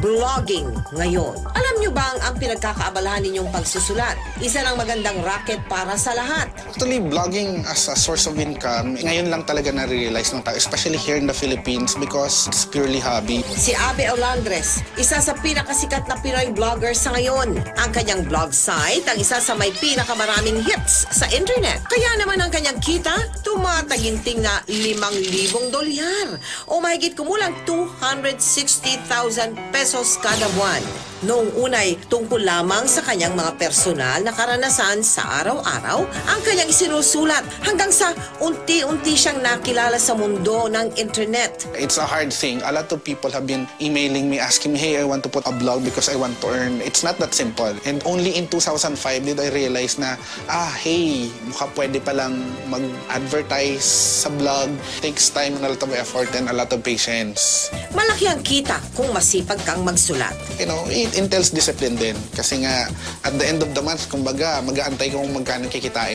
blogging ngayon. Alam nyo bang ang pinagkakaabalahan ninyong pagsusulat? Isa ng magandang racket para sa lahat. Actually, blogging as a source of income, ngayon lang talaga na-realize ng tao, especially here in the Philippines because it's purely hobby. Si Abe Olandres, isa sa pinakasikat na Pinoy vlogger sa ngayon. Ang kanyang blog site ang isa sa may pinakamaraming hits sa internet. Kaya naman ang kanyang kita, tumataginting na $5,000 o mahigit kumulang 260,000 pesos kada buwan. Noong unay, tungkol lamang sa kanyang mga personal na karanasan sa araw-araw ang kanyang isinusulat hanggang sa unti-unti siyang nakilala sa mundo ng internet. It's a hard thing. A lot of people have been emailing me, asking me, hey, I want to put a blog because I want to earn. It's not that simple. And only in 2005 did I realize na, hey, mukha pwede palang mag-advertise sa blog. Takes time and a lot of effort and a lot of patience. Malaki ang kita kung masipag kang magsulat. You know, it entails discipline din. Kasi nga, at the end of the month, kumbaga, mag-aantay kung magkano kikitain.